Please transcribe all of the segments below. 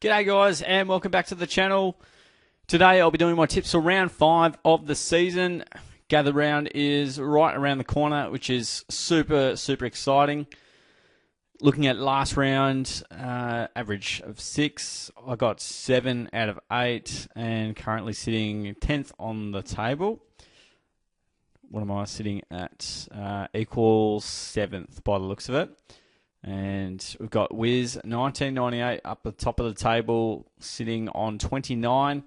G'day guys and welcome back to the channel. Today I'll be doing my tips for round 5 of the season. Gather round is right around the corner, which is super exciting. Looking at last round, average of 6. I got 7 out of 8 and currently sitting 10th on the table. What am I sitting at? Equals 7th by the looks of it. And we've got Wiz 1998 up the top of the table, sitting on 29.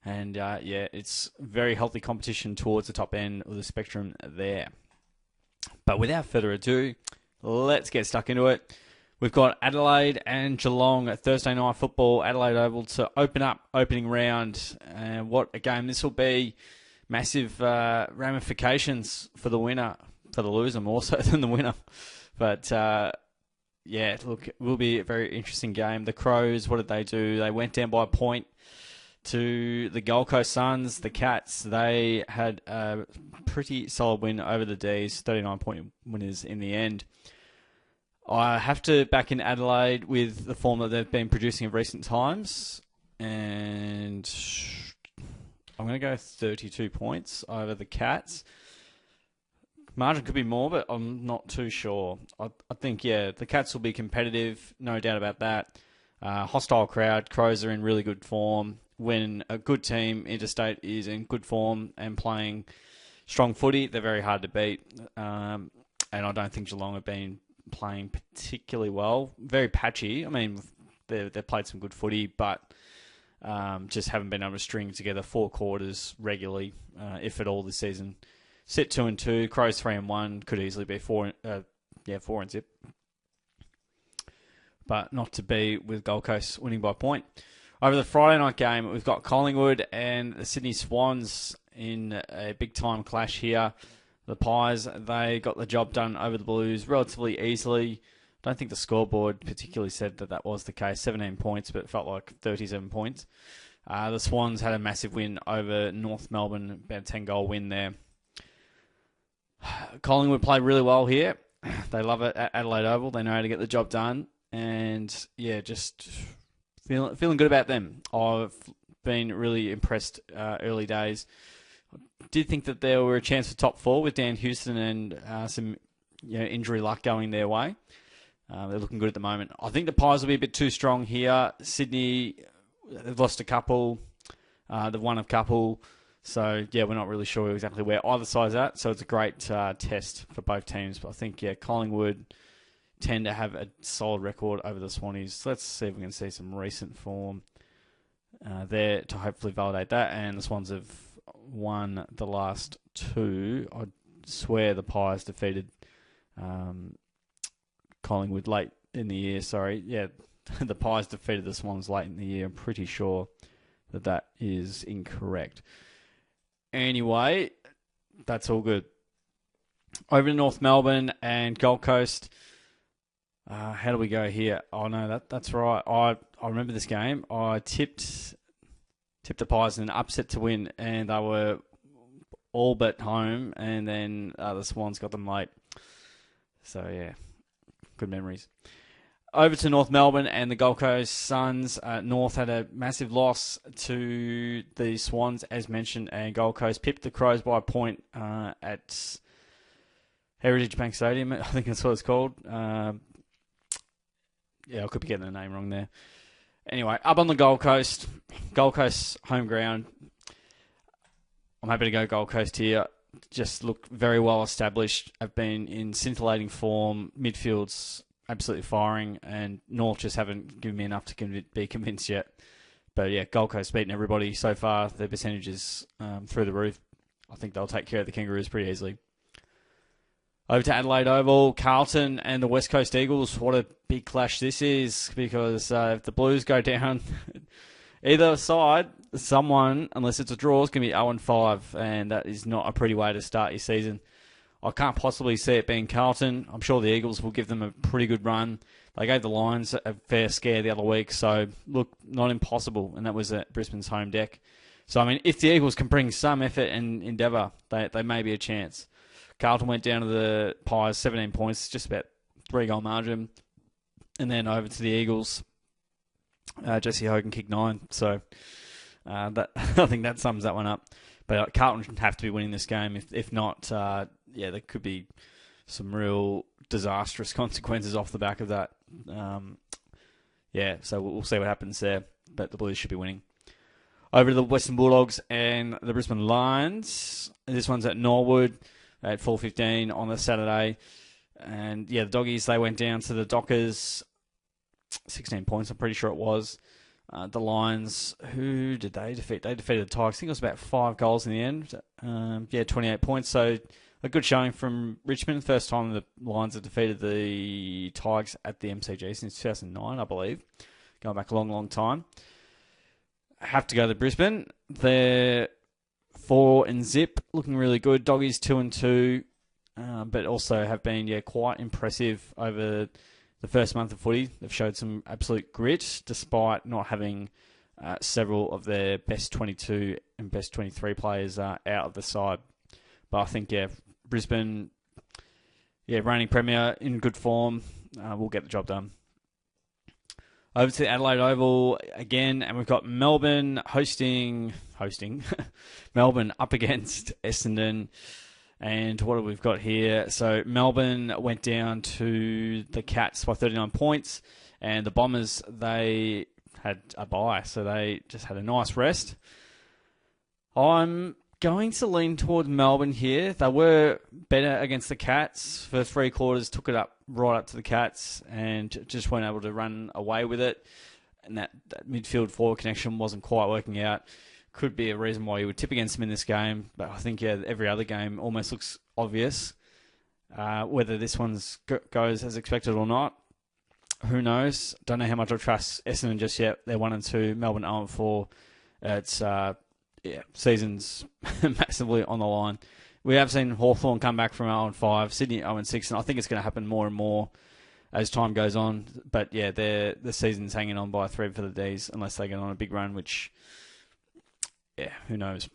And yeah, it's very healthy competition towards the top end of the spectrum there. But without further ado, let's get stuck into it. We've got Adelaide and Geelong at Thursday night football, Adelaide Oval, to open up opening round. And what a game this will be. Massive ramifications for the winner, for the loser more so than the winner. But yeah, look, it will be a very interesting game. The Crows, what did they do? They went down by a point to the Gold Coast Suns. The Cats, they had a pretty solid win over the D's, 39-point winners in the end. I have to back in Adelaide with the form that they've been producing in recent times. And I'm going to go 32 points over the Cats. Margin could be more, but I'm not too sure. I think, yeah, the Cats will be competitive, no doubt about that. Hostile crowd, Crows are in really good form. When a good team, interstate, is in good form and playing strong footy, they're very hard to beat. And I don't think Geelong have been playing particularly well. Very patchy. I mean, they've played some good footy, but just haven't been able to string together 4 quarters regularly, if at all, this season. Sit 2-2, Crows 3-1, could easily be 4 and zip. But not to be, with Gold Coast winning by a point. Over the Friday night game, we've got Collingwood and the Sydney Swans in a big-time clash here. The Pies, they got the job done over the Blues relatively easily. I don't think the scoreboard particularly said that was the case. 17 points, but it felt like 37 points. The Swans had a massive win over North Melbourne, about a 10-goal win there. Collingwood played really well here. They love it at Adelaide Oval. They know how to get the job done. And, yeah, just feeling good about them. I've been really impressed early days. I did think that there were a chance for top 4 with Dan Houston and some injury luck going their way. They're looking good at the moment. I think the Pies will be a bit too strong here. Sydney, they've lost a couple. They've won a couple. So, yeah, we're not really sure exactly where either side's at. So it's a great test for both teams. But I think, yeah, Collingwood tend to have a solid record over the Swannies. Let's see if we can see some recent form there to hopefully validate that. And the Swans have won the last 2. I swear the Pies defeated Collingwood late in the year. Sorry. Yeah, the Pies defeated the Swans late in the year. I'm pretty sure that is incorrect. Anyway, that's all good. Over to North Melbourne and Gold Coast. How do we go here? Oh, no, that's right. I remember this game. I tipped the Pies in an upset to win, and they were all but home, and then the Swans got them late. So, yeah, good memories. Over to North Melbourne and the Gold Coast Suns. North had a massive loss to the Swans, as mentioned, and Gold Coast pipped the Crows by a point at Heritage Bank Stadium. I think that's what it's called. Yeah, I could be getting the name wrong there. Anyway, up on the Gold Coast home ground. I'm happy to go Gold Coast here. Just look very well established. Have been in scintillating form. Midfield's absolutely firing, and North just haven't given me enough to be convinced yet. But yeah, Gold Coast beating everybody so far. Their percentage is through the roof. I think they'll take care of the Kangaroos pretty easily. Over to Adelaide Oval, Carlton and the West Coast Eagles. What a big clash this is, because if the Blues go down, either side, someone, unless it's a draw, is going to be 0-5, and that is not a pretty way to start your season. I can't possibly see it being Carlton. I'm sure the Eagles will give them a pretty good run. They gave the Lions a fair scare the other week, so look, not impossible, and that was at Brisbane's home deck. So, I mean, if the Eagles can bring some effort and endeavour, they may be a chance. Carlton went down to the Pies, 17 points, just about 3-goal margin. And then over to the Eagles. Jesse Hogan kicked 9. So that I think that sums that one up. But Carlton have to be winning this game. If not, there could be some real disastrous consequences off the back of that. So we'll see what happens there. But the Blues should be winning. Over to the Western Bulldogs and the Brisbane Lions. This one's at Norwood at 4:15 on the Saturday. And the Doggies, they went down to the Dockers. 16 points, I'm pretty sure it was. The Lions, who did they defeat? They defeated the Tigers. I think it was about 5 goals in the end. 28 points. So a good showing from Richmond. First time the Lions have defeated the Tigers at the MCG since 2009, I believe. Going back a long, long time. Have to go to Brisbane. They're 4-0, looking really good. Doggies 2-2, but also have been quite impressive over the first month of footy. They've showed some absolute grit, despite not having several of their best 22 and best 23 players out of the side. But I think Brisbane, reigning premier in good form, will get the job done. Over to the Adelaide Oval again, and we've got Melbourne hosting Melbourne up against Essendon. And what have we got here? So Melbourne went down to the Cats by 39 points, and the Bombers, they had a bye, so they just had a nice rest. I'm going to lean towards Melbourne here. They were better against the Cats. First 3 quarters took it up right up to the Cats and just weren't able to run away with it. And that midfield forward connection wasn't quite working out. Could be a reason why you would tip against them in this game. But I think, every other game almost looks obvious. Whether this one goes as expected or not, who knows? Don't know how much I trust Essendon just yet. They're 1-2, Melbourne 0-4. It's season's massively on the line. We have seen Hawthorn come back from 0-5, Sydney 0-6, and I think it's going to happen more and more as time goes on. But the season's hanging on by a thread for the D's unless they get on a big run, which, who knows.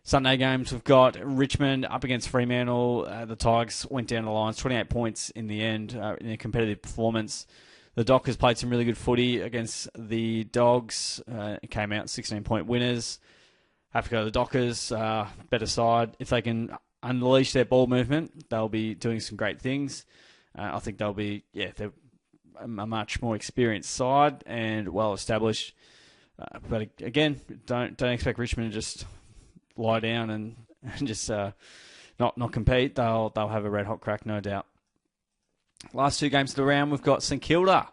Sunday games, we've got Richmond up against Fremantle. The Tigers went down the lines, 28 points in the end in a competitive performance. The Dockers played some really good footy against the Dogs. It came out 16-point winners. Have to go to the Dockers. Better side. If they can unleash their ball movement, they'll be doing some great things. I think they'll be, they're a much more experienced side and well established. But again, don't expect Richmond to just lie down and just not compete. They'll have a red hot crack, no doubt. Last 2 games of the round, we've got St Kilda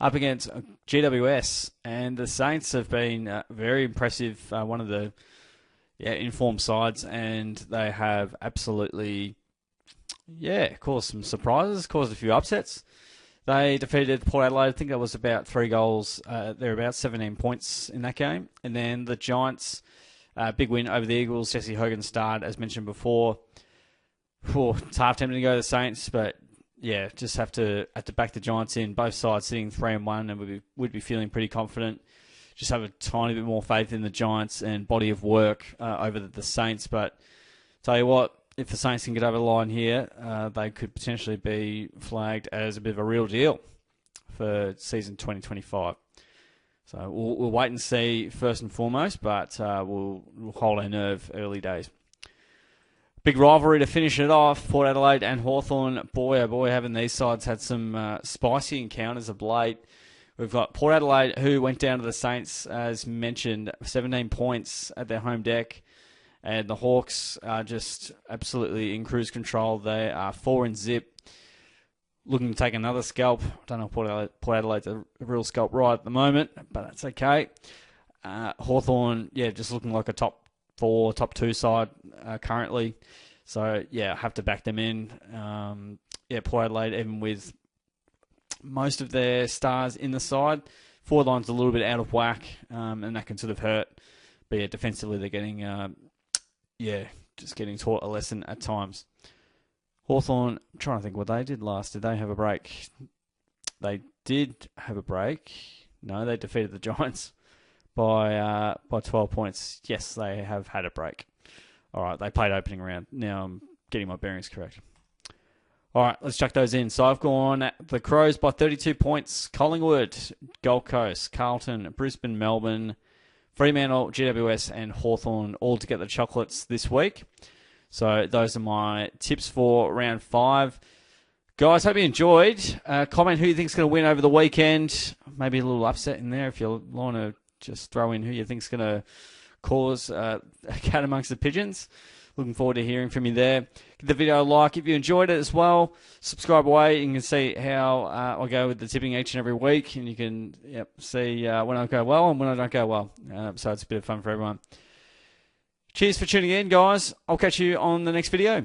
up against GWS, and the Saints have been very impressive. One of the informed sides, and they have absolutely caused some surprises, caused a few upsets. They defeated Port Adelaide. I think that was about 3 goals. They're about 17 points in that game. And then the Giants, big win over the Eagles. Jesse Hogan starred, as mentioned before. It's half tempting to go to the Saints, but just have to back the Giants in. Both sides sitting 3-1, and we'd be feeling pretty confident. Just have a tiny bit more faith in the Giants and body of work over the Saints. But tell you what, if the Saints can get over the line here, they could potentially be flagged as a bit of a real deal for season 2025. So we'll wait and see first and foremost, but we'll hold our nerve early days. Big rivalry to finish it off, Port Adelaide and Hawthorn. Boy, oh boy, haven't these sides had some spicy encounters of late. We've got Port Adelaide, who went down to the Saints, as mentioned, 17 points at their home deck. And the Hawks are just absolutely in cruise control. They are 4-0, looking to take another scalp. I don't know if Port Adelaide's a real scalp right at the moment, but that's okay. Hawthorn, just looking like a top 4, top 2 side currently. So, I have to back them in. Port Adelaide, even with most of their stars in the side, forward line's a little bit out of whack, and that can sort of hurt. But, defensively they're getting, just getting taught a lesson at times. Hawthorn, I'm trying to think what they did last. Did they have a break? They did have a break. No, they defeated the Giants by 12 points. Yes, they have had a break. All right, they played opening round. Now I'm getting my bearings correct. All right, let's chuck those in. So I've gone the Crows by 32 points. Collingwood, Gold Coast, Carlton, Brisbane, Melbourne, Fremantle, GWS, and Hawthorn all to get the chocolates this week. So those are my tips for round 5. Guys, hope you enjoyed. Comment who you think's going to win over the weekend. Maybe a little upset in there if you want to just throw in who you think's going to cause a cat amongst the pigeons. Looking forward to hearing from you there. Give the video a like if you enjoyed it as well. Subscribe away. You can see how I go with the tipping each and every week. And you can see when I go well and when I don't go well. So it's a bit of fun for everyone. Cheers for tuning in, guys. I'll catch you on the next video.